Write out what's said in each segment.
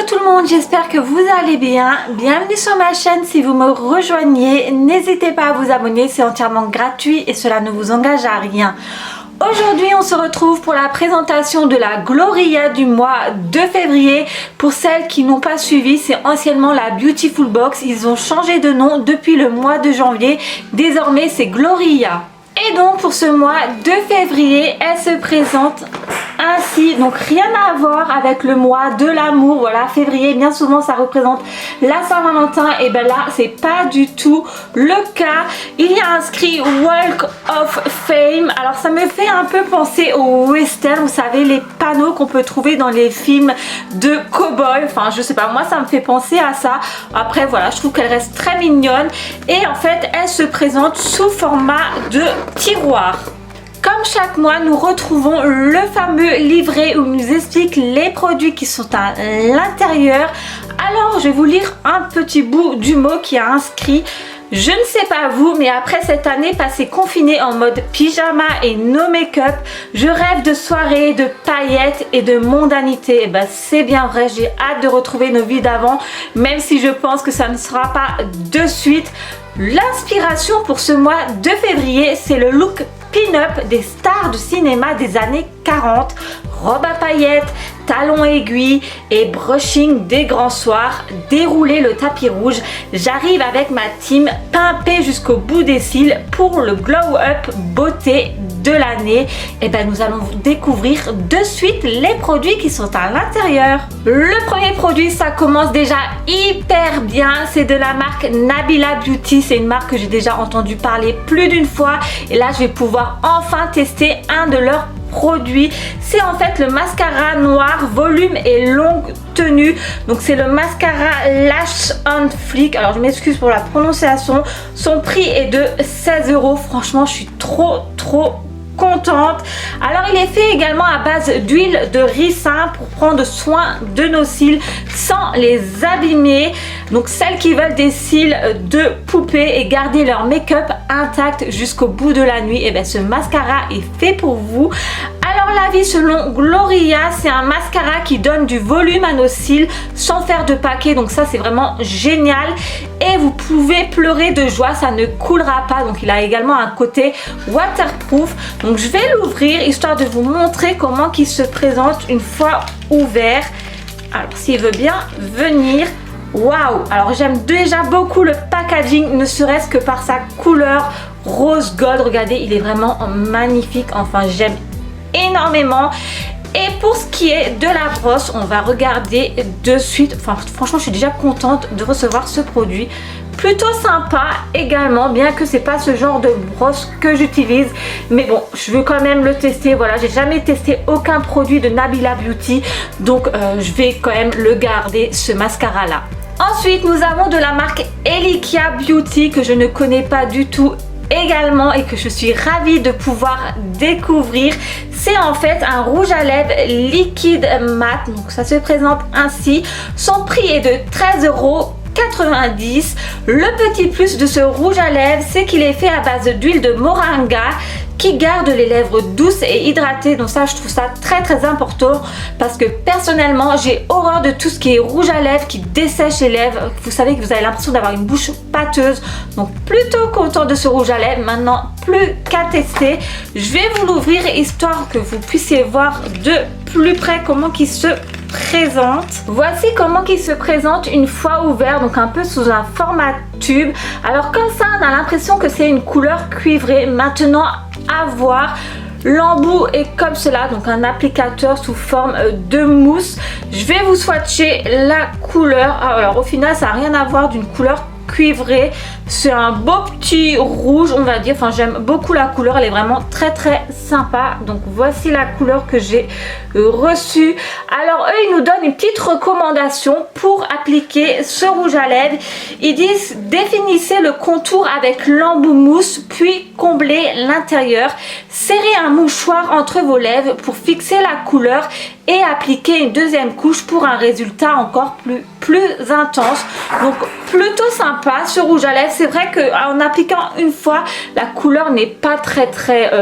tout le monde, j'espère que vous allez bien. Bienvenue sur ma chaîne. Si vous me rejoignez, n'hésitez pas à vous abonner, c'est entièrement gratuit et cela ne vous engage à rien. Aujourd'hui, on se retrouve pour la présentation de la Gloria du mois de février. Pour celles qui n'ont pas suivi, c'est anciennement la Beautiful Box. Ils ont changé de nom depuis le mois de janvier. Désormais, c'est Gloria. Et donc, pour ce mois de février, elle se présente ainsi, donc rien à voir avec le mois de l'amour. Voilà, février, bien souvent ça représente la Saint-Valentin, et ben là c'est pas du tout le cas. Il y a inscrit Walk of Fame. Alors ça me fait un peu penser au western, vous savez, les panneaux qu'on peut trouver dans les films de cow-boy. Enfin je sais pas, moi ça me fait penser à ça. Après voilà, je trouve qu'elle reste très mignonne et en fait elle se présente sous format de tiroir. Comme chaque mois, nous retrouvons le fameux livret où il nous explique les produits qui sont à l'intérieur. Alors, je vais vous lire un petit bout du mot qui a inscrit. Je ne sais pas vous, mais après cette année passée confinée en mode pyjama et no make-up, je rêve de soirées, de paillettes et de mondanité. Et ben c'est bien vrai, j'ai hâte de retrouver nos vies d'avant, même si je pense que ça ne sera pas de suite. L'inspiration pour ce mois de février, c'est le look pin-up des stars de cinéma des années 40, robe à paillettes, talons aiguilles et brushing des grands soirs, dérouler le tapis rouge. J'arrive avec ma team pimpée jusqu'au bout des cils pour le glow-up beauté de l'année. Et ben nous allons découvrir de suite les produits qui sont à l'intérieur. Le premier produit, ça commence déjà hyper bien, c'est de la marque Nabila Beauty. C'est une marque que j'ai déjà entendu parler plus d'une fois et là je vais pouvoir enfin tester un de leurs produits. C'est en fait le mascara noir volume et longue tenue. Donc c'est le mascara Lash on Flick. Alors je m'excuse pour la prononciation. Son prix est de 16 €. Franchement je suis trop contente. Alors il est fait également à base d'huile de ricin pour prendre soin de nos cils sans les abîmer. Donc celles qui veulent des cils de poupée et garder leur make-up intact jusqu'au bout de la nuit, et bien ce mascara est fait pour vous. Alors l'avis selon Gloria, c'est un mascara qui donne du volume à nos cils sans faire de paquet, donc ça c'est vraiment génial. Et vous pouvez pleurer de joie, ça ne coulera pas. Donc il a également un côté waterproof. Donc je vais l'ouvrir histoire de vous montrer comment il se présente une fois ouvert. Alors s'il veut bien venir. Waouh! Alors j'aime déjà beaucoup le packaging, ne serait-ce que par sa couleur rose gold. Regardez, il est vraiment magnifique. Enfin j'aime énormément. Et pour ce qui est de la brosse, on va regarder de suite. Enfin franchement je suis déjà contente de recevoir ce produit. Plutôt sympa également, bien que c'est pas ce genre de brosse que j'utilise, mais bon je veux quand même le tester. Voilà, j'ai jamais testé aucun produit de Nabila Beauty, donc je vais quand même le garder, ce mascara là. Ensuite nous avons de la marque Elikia Beauty que je ne connais pas du tout également et que je suis ravie de pouvoir découvrir. C'est en fait un rouge à lèvres liquide mat, donc ça se présente ainsi. Son prix est de 13,90 €. Le petit plus de ce rouge à lèvres, c'est qu'il est fait à base d'huile de moringa qui garde les lèvres douces et hydratées. Donc ça je trouve ça très important parce que personnellement j'ai horreur de tout ce qui est rouge à lèvres qui dessèche les lèvres. Vous savez que vous avez l'impression d'avoir une bouche pâteuse, donc plutôt content de ce rouge à lèvres. Maintenant plus qu'à tester, je vais vous l'ouvrir histoire que vous puissiez voir de plus près comment il se présente. Voici comment il se présente une fois ouvert, donc un peu sous un format tube. Alors comme ça on a l'impression que c'est une couleur cuivrée. Maintenant à voir, l'embout est comme cela, donc un applicateur sous forme de mousse. Je vais vous swatcher la couleur. Alors au final ça n'a rien à voir d'une couleur cuivrée, c'est un beau petit rouge on va dire. Enfin j'aime beaucoup la couleur, elle est vraiment très sympa. Donc voici la couleur que j'ai reçue. Alors eux ils nous donnent une petite recommandation pour appliquer ce rouge à lèvres. Ils disent définissez le contour avec l'embout mousse puis comblez l'intérieur, serrez un mouchoir entre vos lèvres pour fixer la couleur et appliquer une deuxième couche pour un résultat encore plus intense. Donc plutôt sympa ce rouge à lèvres. C'est vrai qu'en appliquant une fois, la couleur n'est pas très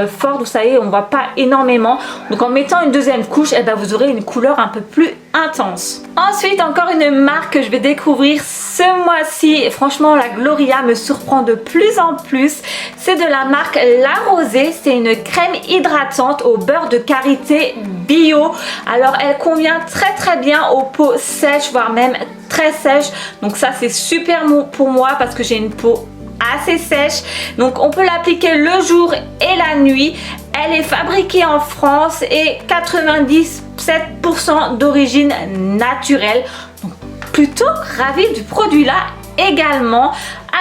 forte. Vous savez, on voit pas énormément. Donc en mettant une deuxième couche, eh ben, vous aurez une couleur un peu plus intense. Ensuite, encore une marque que je vais découvrir ce mois-ci. Et franchement, la Gloria me surprend de plus en plus. C'est de la marque La Rosée. C'est une crème hydratante au beurre de karité bio. Alors, elle convient très bien aux peaux sèches, voire même très sèches. Donc ça, c'est super pour moi parce que j'ai une peau assez sèche. Donc, on peut l'appliquer le jour et la nuit. Elle est fabriquée en France et 97% d'origine naturelle. Donc, plutôt ravie du produit là également.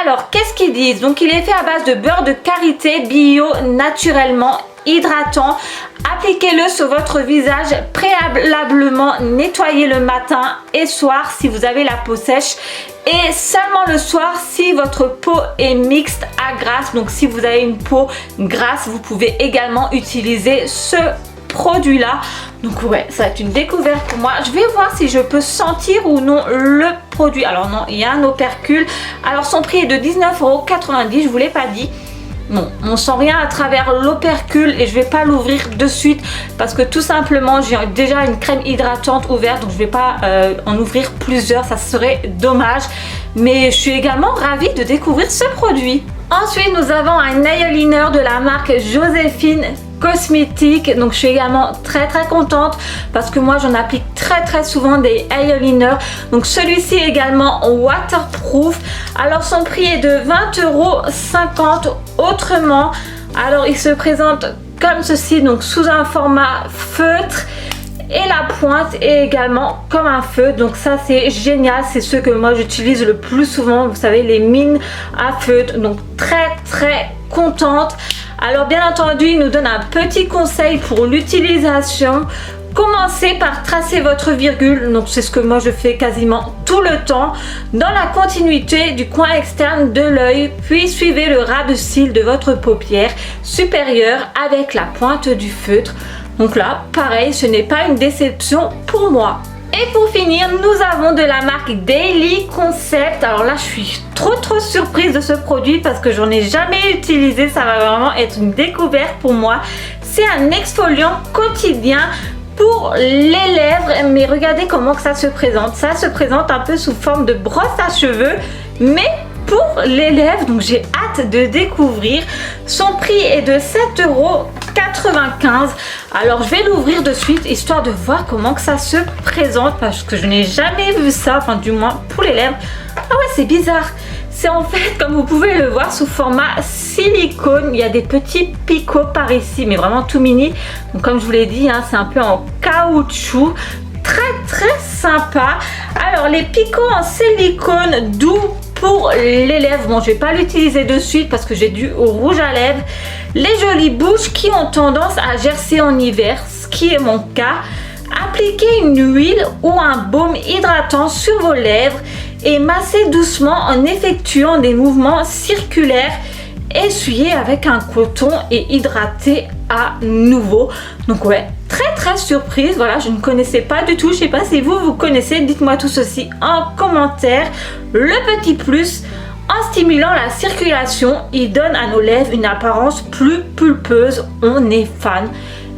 Alors, qu'est-ce qu'ils disent? Donc, il est fait à base de beurre de karité bio naturellement hydratant. Appliquez-le sur votre visage, préalablement nettoyez le matin et soir si vous avez la peau sèche et seulement le soir si votre peau est mixte à grasse. Donc si vous avez une peau grasse, vous pouvez également utiliser ce produit là. Donc ouais, ça va être une découverte pour moi. Je vais voir si je peux sentir ou non le produit. Alors non, il y a un opercule. Alors son prix est de 19,90 €, je vous l'ai pas dit. Non, on sent rien à travers l'opercule et je vais pas l'ouvrir de suite parce que tout simplement j'ai déjà une crème hydratante ouverte, donc je vais pas en ouvrir plusieurs, ça serait dommage. Mais je suis également ravie de découvrir ce produit. Ensuite, nous avons un eyeliner de la marque Joséphine Cosmétiques. Donc je suis également très contente parce que moi j'en applique très souvent des eyeliners. Donc celui-ci est également waterproof. Alors son prix est de 20,50 € autrement. Alors il se présente comme ceci, donc sous un format feutre. Et la pointe est également comme un feu. Donc ça c'est génial, c'est ce que moi j'utilise le plus souvent. Vous savez, les mines à feutre. Donc très contente. Alors bien entendu, il nous donne un petit conseil pour l'utilisation. Commencez par tracer votre virgule, donc c'est ce que moi je fais quasiment tout le temps, dans la continuité du coin externe de l'œil, puis suivez le ras de cils de votre paupière supérieure avec la pointe du feutre. Donc là, pareil, ce n'est pas une déception pour moi. Et pour finir, nous avons de la marque Daily Concept. Alors là, je suis trop surprise de ce produit parce que j'en ai jamais utilisé. Ça va vraiment être une découverte pour moi. C'est un exfoliant quotidien pour les lèvres. Mais regardez comment que ça se présente. Ça se présente un peu sous forme de brosse à cheveux, mais pour les lèvres. Donc j'ai hâte de découvrir. Son prix est de 7,95 €. Alors je vais l'ouvrir de suite histoire de voir comment que ça se présente parce que je n'ai jamais vu ça, enfin du moins pour les lèvres. Ah ouais, c'est bizarre. C'est en fait, comme vous pouvez le voir, sous format silicone. Il y a des petits picots par ici, mais vraiment tout mini. Donc comme je vous l'ai dit, hein, c'est un peu en caoutchouc. Très sympa. Alors les picots en silicone doux pour les lèvres. Bon, je vais pas l'utiliser de suite parce que j'ai du rouge à lèvres. Les jolies bouches qui ont tendance à gercer en hiver, ce qui est mon cas. Appliquez une huile ou un baume hydratant sur vos lèvres et massez doucement en effectuant des mouvements circulaires. Essuyez avec un coton et hydratez à nouveau. Donc ouais, très surprise. Voilà, je ne connaissais pas du tout. Je sais pas si vous connaissez. Dites-moi tout ceci en commentaire. Le petit plus, en stimulant la circulation, il donne à nos lèvres une apparence plus pulpeuse. On est fan.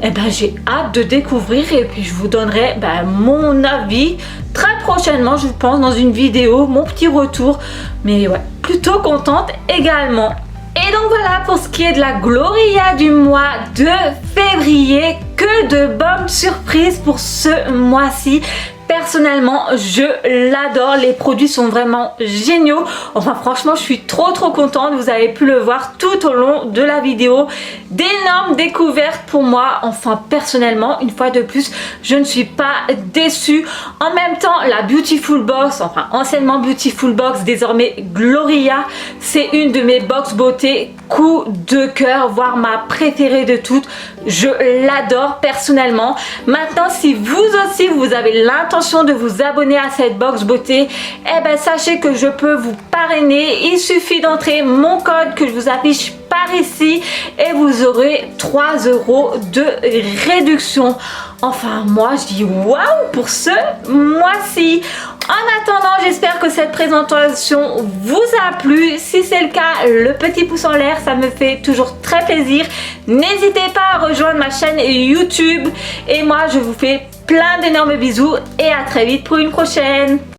Et ben j'ai hâte de découvrir et puis je vous donnerai mon avis très prochainement, je pense, dans une vidéo, mon petit retour. Mais ouais, plutôt contente également. Et donc voilà pour ce qui est de la Gloria du mois de février. Que de bonnes surprises pour ce mois-ci. Personnellement, je l'adore. Les produits sont vraiment géniaux. Enfin, franchement, je suis trop contente. Vous avez pu le voir tout au long de la vidéo. D'énormes découvertes pour moi. Enfin, personnellement, une fois de plus, je ne suis pas déçue. En même temps, la Beautiful Box, enfin, anciennement Beautiful Box, désormais Gloria, c'est une de mes box beauté coup de cœur, voire ma préférée de toutes. Je l'adore personnellement. Maintenant, si vous aussi, vous avez l'intention de vous abonner à cette box beauté, eh ben sachez que je peux vous parrainer. Il suffit d'entrer mon code que je vous affiche par ici et vous aurez 3 € de réduction. Enfin, moi je dis waouh pour ce mois-ci. En attendant, j'espère que cette présentation vous a plu. Si c'est le cas, le petit pouce en l'air, ça me fait toujours très plaisir. N'hésitez pas à rejoindre ma chaîne YouTube. Et moi, je vous fais plein d'énormes bisous et à très vite pour une prochaine.